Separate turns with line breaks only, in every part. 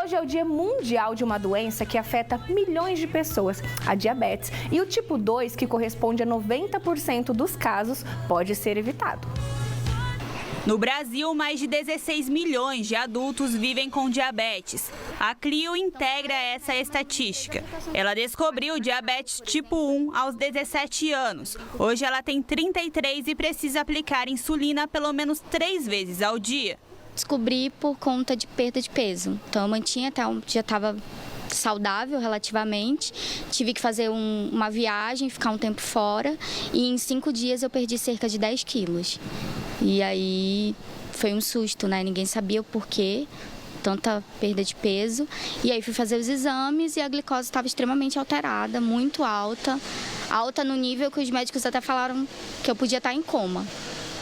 hoje é o Dia Mundial de uma doença que afeta milhões de pessoas, a diabetes. E o tipo 2, que corresponde a 90% dos casos, pode ser evitado.
No Brasil, mais de 16 milhões de adultos vivem com diabetes. A Clio integra essa estatística. Ela descobriu diabetes tipo 1 aos 17 anos. Hoje ela tem 33 e precisa aplicar insulina pelo menos 3 vezes ao dia.
Descobri por conta de perda de peso. Então eu mantinha até já estava saudável relativamente, tive que fazer uma viagem, ficar um tempo fora e em 5 dias eu perdi cerca de 10 quilos. E aí foi um susto, né? Ninguém sabia o porquê, tanta perda de peso. E aí fui fazer os exames e a glicose estava extremamente alterada, muito alta. Alta no nível que os médicos até falaram que eu podia estar em coma.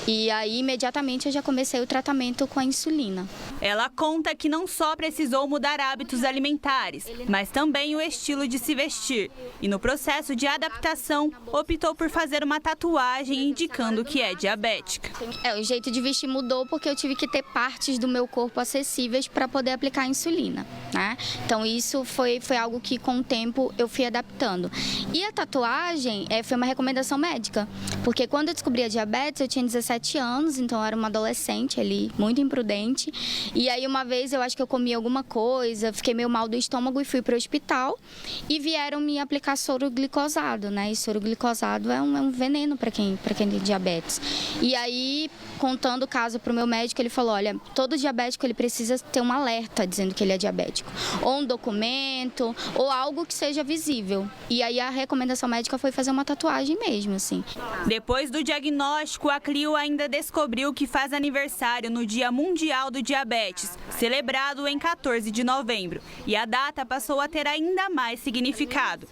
E aí, imediatamente, eu já comecei o tratamento com a insulina.
Ela conta que não só precisou mudar hábitos alimentares, mas também o estilo de se vestir. E no processo de adaptação, optou por fazer uma tatuagem indicando que é diabética.
O jeito de vestir mudou porque eu tive que ter partes do meu corpo acessíveis para poder aplicar a insulina, né? Então, isso foi algo que, com o tempo, eu fui adaptando. E a tatuagem foi uma recomendação médica, porque quando eu descobri a diabetes, eu tinha 17 anos, então eu era uma adolescente ali, muito imprudente. E aí uma vez eu acho que eu comi alguma coisa, fiquei meio mal do estômago e fui para o hospital e vieram me aplicar soro glicosado, né? E soro glicosado é um veneno para quem tem diabetes. E aí, contando o caso para o meu médico, ele falou, olha, todo diabético ele precisa ter um alerta dizendo que ele é diabético. Ou um documento, ou algo que seja visível. E aí a recomendação médica foi fazer uma tatuagem mesmo, assim.
Depois do diagnóstico, a Clio ainda descobriu que faz aniversário no Dia Mundial do Diabetes, celebrado em 14 de novembro. E a data passou a ter ainda mais significado.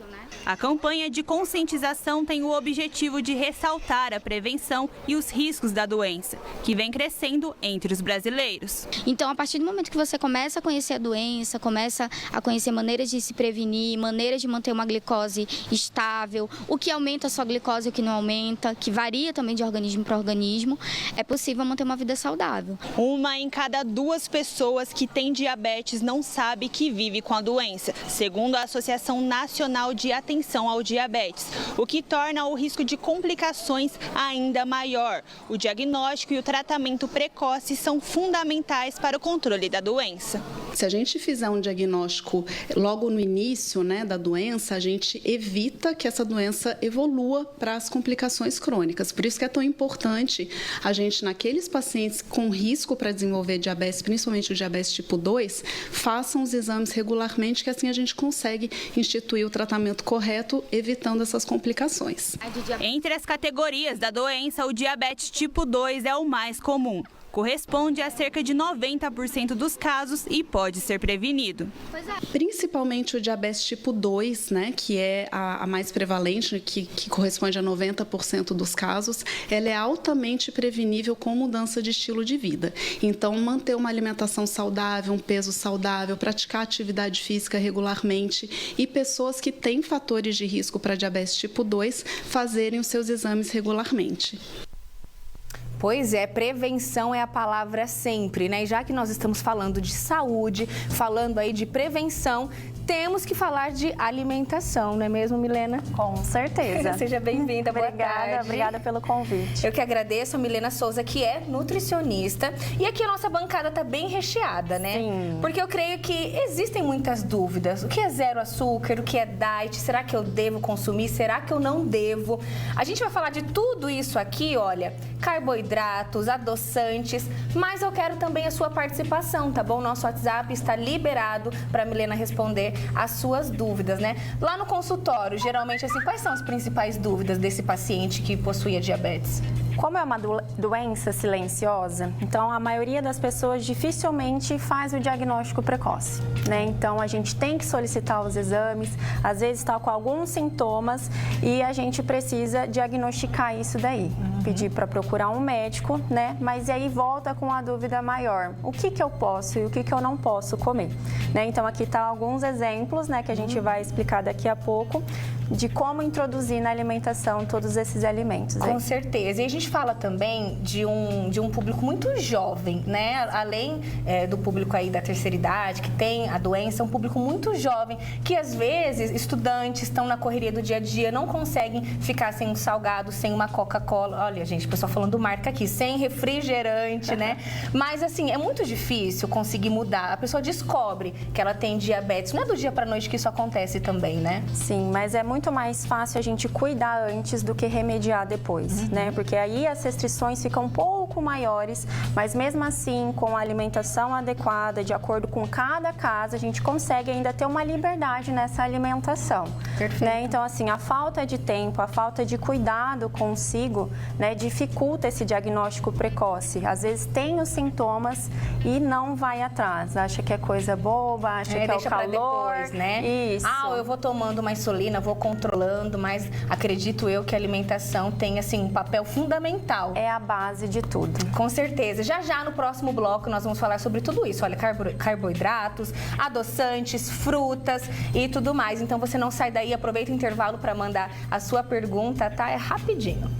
A campanha de conscientização tem o objetivo de ressaltar a prevenção e os riscos da doença, que vem crescendo entre os brasileiros.
Então, a partir do momento que você começa a conhecer a doença, começa a conhecer maneiras de se prevenir, maneiras de manter uma glicose estável, o que aumenta a sua glicose e o que não aumenta, que varia também de organismo para organismo, é possível manter uma vida saudável.
1 em cada 2 pessoas que têm diabetes não sabe que vive com a doença, segundo a Associação Nacional de Atenção ao Diabetes, o que torna o risco de complicações ainda maior. O diagnóstico e o tratamento precoce são fundamentais para o controle da doença.
Se a gente fizer um diagnóstico logo no início, né, da doença, a gente evita que essa doença evolua para as complicações crônicas. Por isso que é tão importante a gente, naqueles pacientes com risco para desenvolver diabetes, principalmente o diabetes tipo 2, façam os exames regularmente, que assim a gente consegue instituir o tratamento correto, evitando essas complicações.
Entre as categorias da doença, o diabetes tipo 2 é o mais comum. Corresponde a cerca de 90% dos casos e pode ser prevenido.
Principalmente o diabetes tipo 2, né, que é a mais prevalente, que corresponde a 90% dos casos, ela é altamente prevenível com mudança de estilo de vida. Então, manter uma alimentação saudável, um peso saudável, praticar atividade física regularmente e pessoas que têm fatores de risco para diabetes tipo 2 fazerem os seus exames regularmente.
Pois é, prevenção é a palavra sempre, né? E já que nós estamos falando de saúde, falando aí de prevenção, temos que falar de alimentação, não é mesmo, Milena?
Com certeza.
Seja bem-vinda, boa tarde.
Obrigada pelo convite.
Eu que agradeço a Milena Souza, que é nutricionista. E aqui a nossa bancada está bem recheada, né?
Sim.
Porque eu creio que existem muitas dúvidas. O que é zero açúcar? O que é diet? Será que eu devo consumir? Será que eu não devo? A gente vai falar de tudo isso aqui, olha, carboidratos, adoçantes, mas eu quero também a sua participação, tá bom? Nosso WhatsApp está liberado para a Milena responder as suas dúvidas, né? Lá no consultório, geralmente, assim, quais são as principais dúvidas desse paciente que possui a diabetes?
Como é uma doença silenciosa, então a maioria das pessoas dificilmente faz o diagnóstico precoce, né? Então a gente tem que solicitar os exames, às vezes está com alguns sintomas e a gente precisa diagnosticar isso daí, pedir para procurar um médico, né? Mas aí volta com a dúvida maior, o que eu posso e o que eu não posso comer, né? Então aqui tá alguns exemplos, né, que a gente vai explicar daqui a pouco de como introduzir na alimentação todos esses alimentos.
Com certeza. E a gente fala também de um público muito jovem, né? Além do público aí da terceira idade, que tem a doença, é um público muito jovem, que às vezes estudantes estão na correria do dia a dia, não conseguem ficar sem um salgado, sem uma Coca-Cola. Olha, gente, o pessoal falando marca aqui, sem refrigerante, né? Mas assim, é muito difícil conseguir mudar. A pessoa descobre que ela tem diabetes. Não é do dia para noite que isso acontece também, né?
Sim, mas é muito mais fácil a gente cuidar antes do que remediar depois, né? Porque aí as restrições ficam um pouco maiores, mas mesmo assim, com a alimentação adequada, de acordo com cada caso, a gente consegue ainda ter uma liberdade nessa alimentação.
Perfeito.
Né? Então, assim, a falta de tempo, a falta de cuidado consigo, né, dificulta esse diagnóstico precoce. Às vezes tem os sintomas e não vai atrás, acha que é coisa boba, acha que é o calor.
Depois, né?
Isso.
Eu vou tomando uma insulina, vou controlando, mas acredito eu que a alimentação tem, assim, um papel fundamental.
É a base de tudo.
Com certeza. Já no próximo bloco nós vamos falar sobre tudo isso. Olha, carboidratos, adoçantes, frutas e tudo mais. Então você não sai daí, aproveita o intervalo para mandar a sua pergunta, tá? É rapidinho.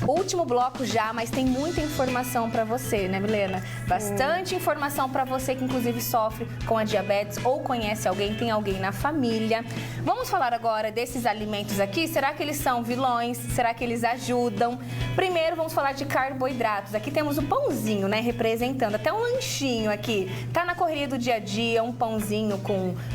Último bloco já, mas tem muita informação para você, né, Milena? Bastante informação para você que inclusive sofre com a diabetes ou conhece alguém, tem alguém na família. Vamos falar agora desses alimentos aqui. Será que eles são vilões? Será que eles ajudam? Primeiro vamos falar de carboidratos. Aqui temos o pãozinho, né, representando até um lanchinho aqui. Tá na correria do dia a dia, um pãozinho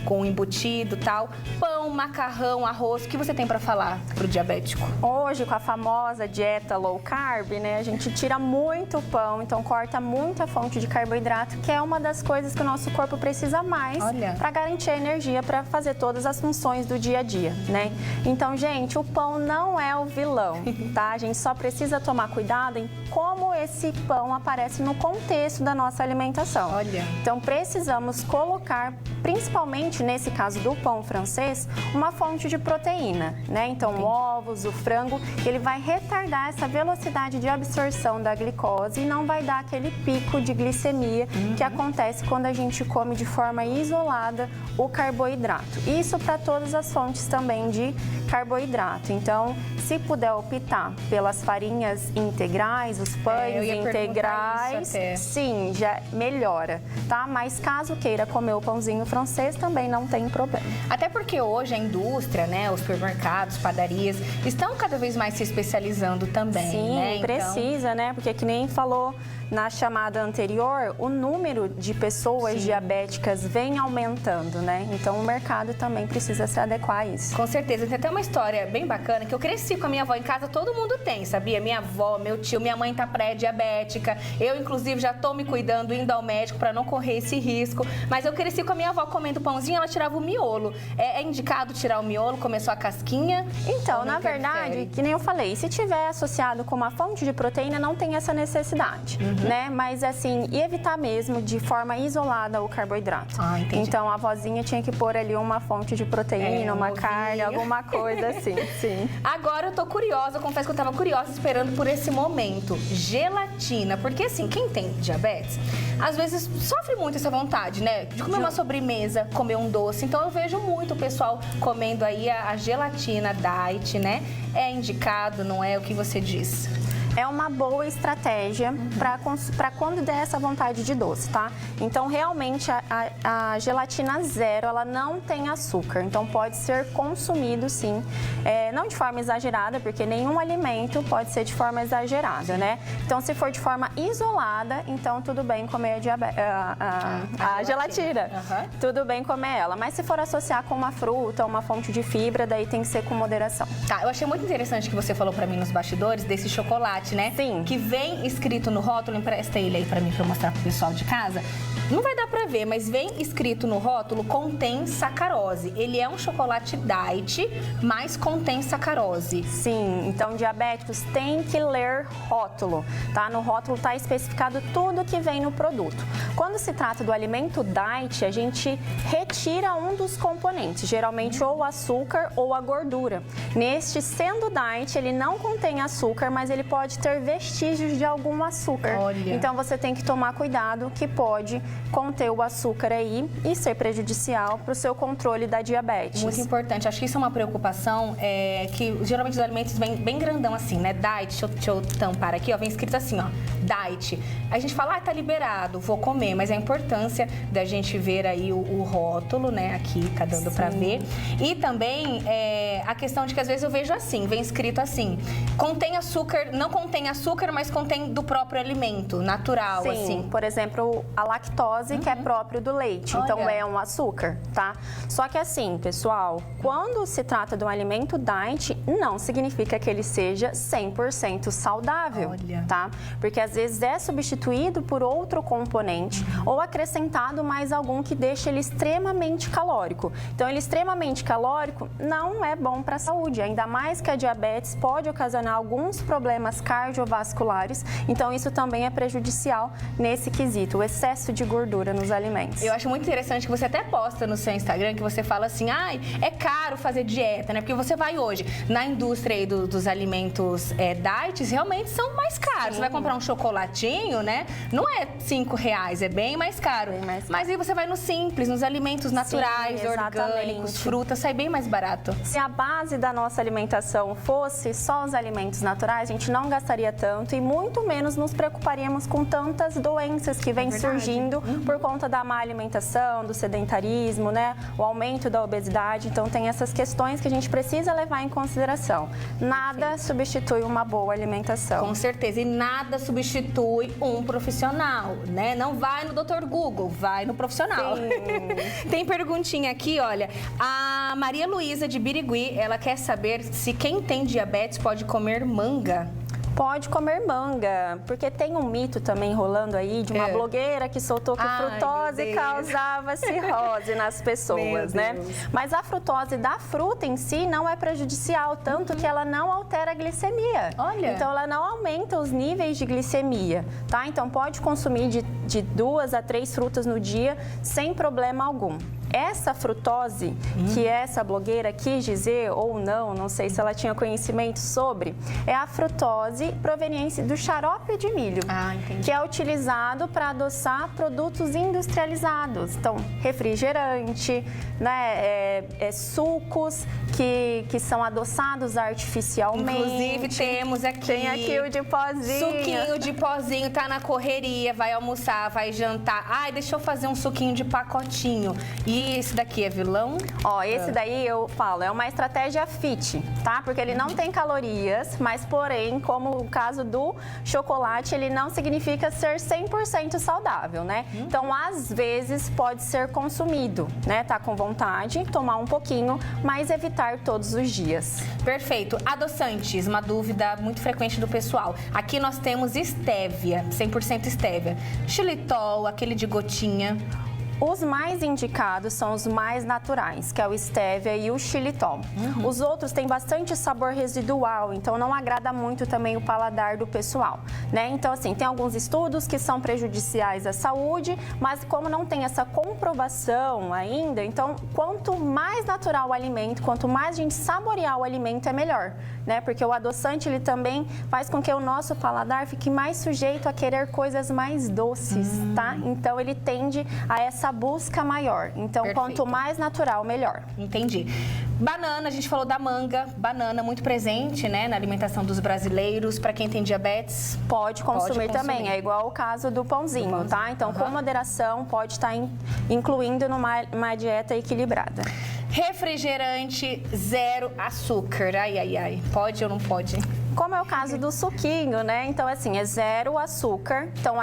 com embutido, tal. Pão, macarrão, arroz. O que você tem para falar pro diabético?
Hoje, com a famosa dieta low carb, né, a gente tira muito pão, então corta muita fonte de carboidrato, que é uma das coisas que o nosso corpo precisa mais para garantir a energia para fazer todas as funções do dia a dia, né? Então, gente, o pão não é o vilão, tá? A gente só precisa tomar cuidado em como esse pão aparece no contexto da nossa alimentação.
Olha.
Então, precisamos colocar, principalmente nesse caso do pão francês, uma fonte de proteína, né? Então, ovos, o frango, ele vai retardar essa velocidade de absorção da glicose e não vai dar aquele pico de glicemia que acontece quando a gente come de forma isolada o carboidrato. Isso para todas as fontes também de carboidrato. Então, se puder optar pelas farinhas integrais, os pães integrais, sim, já melhora, tá? Mas caso queira comer o pãozinho francês, também não tem problema.
Até porque hoje a indústria, né, os supermercados, padarias, estão cada vez mais se especializando também,
sim,
né?
Precisa, né? Porque que nem falou na chamada anterior, o número de pessoas diabéticas vem aumentando, né? Então o mercado também precisa se adequar a isso.
Com certeza. Tem até uma história bem bacana que eu cresci com a minha avó em casa, todo mundo tem, sabia? Minha avó, meu tio, minha mãe tá pré-diabética. Eu, inclusive, já tô me cuidando, indo ao médico para não correr esse risco. Mas eu cresci com a minha avó comendo pãozinho, ela tirava o miolo. É indicado tirar o miolo, comer só a casquinha?
Então, na verdade, que nem eu falei, se tiver associado com uma fonte de proteína, não tem essa necessidade, né? Mas assim, evitar mesmo de forma isolada o carboidrato.
Entendi.
Então, a vozinha tinha que pôr ali uma fonte de proteína, uma carne, alguma coisa assim, sim.
Agora eu tô curiosa, eu confesso que eu tava curiosa esperando por esse momento. Gelatina, porque assim, quem tem diabetes, às vezes sofre muito essa vontade, né? De comer uma sobremesa, comer um doce. Então eu vejo muito o pessoal comendo aí a gelatina diet, né? É indicado, não é? O que você diz?
É uma boa estratégia para quando der essa vontade de doce, tá? Então, realmente, a gelatina zero, ela não tem açúcar. Então, pode ser consumido, sim. Não de forma exagerada, porque nenhum alimento pode ser de forma exagerada, né? Então, se for de forma isolada, então tudo bem comer a gelatina. Tudo bem comer ela. Mas se for associar com uma fruta, uma fonte de fibra, daí tem que ser com moderação.
Tá, eu achei muito interessante que você falou pra mim nos bastidores desse chocolate, né?
Sim.
Que vem escrito no rótulo, empresta ele aí pra mim, pra eu mostrar pro pessoal de casa. Não vai dar pra ver, mas vem escrito no rótulo, contém sacarose. Ele é um chocolate diet, mas contém sacarose.
Sim, então diabéticos têm que ler rótulo, tá? No rótulo tá especificado tudo que vem no produto. Quando se trata do alimento diet, a gente retira um dos componentes, geralmente ou o açúcar ou a gordura. Neste, sendo diet, ele não contém açúcar, mas ele pode pode ter vestígios de algum açúcar.
Olha.
Então você tem que tomar cuidado, que pode conter o açúcar aí e ser prejudicial para o seu controle da diabetes.
Muito importante. Acho que isso é uma preocupação, que geralmente os alimentos vêm bem grandão assim, né? Diet, deixa eu tampar aqui, ó, vem escrito assim, ó, diet. A gente fala, tá liberado, vou comer, mas a importância da gente ver aí o rótulo, né? Aqui tá dando para ver. E também a questão de que às vezes eu vejo assim, vem escrito assim, contém açúcar, não contém açúcar, mas contém do próprio alimento, natural,
Sim,
assim.
por exemplo, a lactose, que é próprio do leite,
Olha.
então é um açúcar, tá? Só que assim, pessoal, quando se trata de um alimento diet, não significa que ele seja 100% saudável,
Olha.
tá? Porque às vezes é substituído por outro componente ou acrescentado mais algum que deixa ele extremamente calórico. Então, ele extremamente calórico não é bom para a saúde, ainda mais que a diabetes pode ocasionar alguns problemas cardiovasculares, então isso também é prejudicial nesse quesito, o excesso de gordura nos alimentos.
Eu acho muito interessante que você até posta no seu Instagram que você fala assim, ai, é caro fazer dieta, né? Porque você vai hoje na indústria aí dos alimentos diets, realmente são mais caros.
Sim.
Você vai comprar um chocolatinho, né? Não é R$5, é bem mais caro.
Bem mais caro.
Mas aí você vai no simples, nos alimentos naturais,
Sim,
orgânicos,
exatamente.
frutas, sai bem mais barato.
Se a base da nossa alimentação fosse só os alimentos naturais, a gente não gastaria tanto e muito menos nos preocuparíamos com tantas doenças que vêm surgindo por conta da má alimentação, do sedentarismo, né? O aumento da obesidade. Então, tem essas questões que a gente precisa levar em consideração. Nada substitui uma boa alimentação.
Com certeza. E nada substitui um profissional, né? Não vai no Dr. Google, vai no profissional. Tem perguntinha aqui, olha. A Maria Luísa de Birigui, ela quer saber se quem tem diabetes pode comer manga.
Pode comer manga, porque tem um mito também rolando aí de uma blogueira que soltou que
Ai,
frutose
meu Deus.
causava cirrose nas pessoas,
Meu
né?
Deus.
Mas a frutose da fruta em si não é prejudicial, tanto que ela não altera a glicemia.
Olha.
Então ela não aumenta os níveis de glicemia, tá? Então pode consumir de 2 a 3 frutas no dia sem problema algum. Essa frutose, que essa blogueira quis dizer, ou não sei se ela tinha conhecimento sobre, é a frutose proveniente do xarope de milho,
Ah, entendi.
que é utilizado para adoçar produtos industrializados. Então, refrigerante, né, sucos que são adoçados artificialmente.
Inclusive, temos aqui...
Tem aqui o de pozinho.
Suquinho de pozinho, tá na correria, vai almoçar, vai jantar. Ai, deixa eu fazer um suquinho de pacotinho. E esse daqui é vilão?
Ó, esse daí eu falo, é uma estratégia fit, tá? Porque ele não tem calorias, mas porém, como o caso do chocolate, ele não significa ser 100% saudável, né? Então, às vezes, pode ser consumido, né? Tá com vontade, tomar um pouquinho, mas evitar todos os dias.
Perfeito. Adoçantes, uma dúvida muito frequente do pessoal. Aqui nós temos stevia, 100% stevia. Xilitol, aquele de gotinha.
Os mais indicados são os mais naturais, que é o stevia e o xilitol. Os outros têm bastante sabor residual, então não agrada muito também o paladar do pessoal, né? Então, assim, tem alguns estudos que são prejudiciais à saúde, mas como não tem essa comprovação ainda, então, quanto mais natural o alimento, quanto mais a gente saborear o alimento, é melhor, né? Porque o adoçante, ele também faz com que o nosso paladar fique mais sujeito a querer coisas mais doces, tá? Então, ele tende a essa busca maior. Então,
Perfeito.
quanto mais natural, melhor.
Entendi. Banana, a gente falou da manga. Banana muito presente, né, na alimentação dos brasileiros. Para quem tem diabetes,
Pode consumir também, é igual o caso do pãozinho, tá? Então, com moderação, pode estar incluindo numa dieta equilibrada.
refrigerante zero açúcar. Ai, ai, ai. Pode ou não pode?
Como é o caso do suquinho, né? Então, assim, é zero açúcar. Então,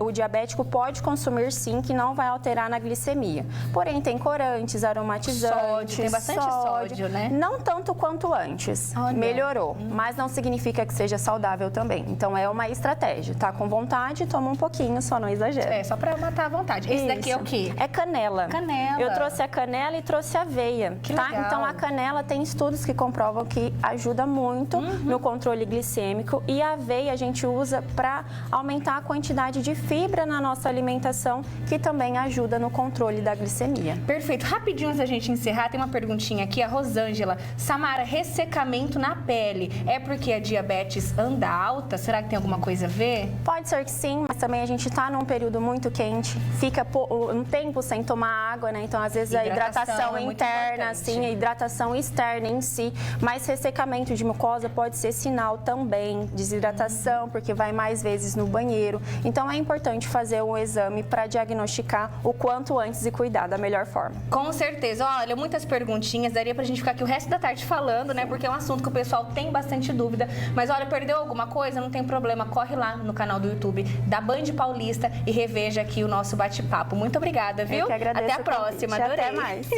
o diabético pode consumir sim, que não vai alterar na glicemia. Porém, tem corantes, aromatizantes,
Sódio, tem bastante sódio, né?
Não tanto quanto antes.
Olha.
Melhorou, mas não significa que seja saudável também. Então, é uma estratégia. Tá com vontade, toma um pouquinho, só não exagera.
É, só pra matar a vontade. Esse daqui é o
Isso.
quê?
É canela.
Canela.
Eu trouxe a canela e trouxe a aveia,
Que
tá?
legal.
Então, a canela tem estudos que comprovam que ajuda muito no controle controle glicêmico, e a aveia a gente usa para aumentar a quantidade de fibra na nossa alimentação, que também ajuda no controle da glicemia.
Perfeito. Rapidinho antes da gente encerrar, tem uma perguntinha aqui, a Rosângela. Samara, ressecamento na pele, é porque a diabetes anda alta? Será que tem alguma coisa a ver?
Pode ser que sim, mas também a gente está num período muito quente, fica um tempo sem tomar água, né? Então, às vezes, a hidratação interna, assim, a hidratação externa em si, mas ressecamento de mucosa pode ser sinal também, desidratação, porque vai mais vezes no banheiro. Então, é importante fazer um exame para diagnosticar o quanto antes e cuidar da melhor forma.
Com certeza. Olha, muitas perguntinhas, daria pra gente ficar aqui o resto da tarde falando, né? Porque é um assunto que o pessoal tem bastante dúvida. Mas olha, perdeu alguma coisa? Não tem problema, corre lá no canal do YouTube da Band Paulista e reveja aqui o nosso bate-papo. Muito obrigada, viu?
Eu que agradeço.
Até a próxima, adorei.
Até mais.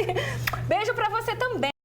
Beijo pra você também.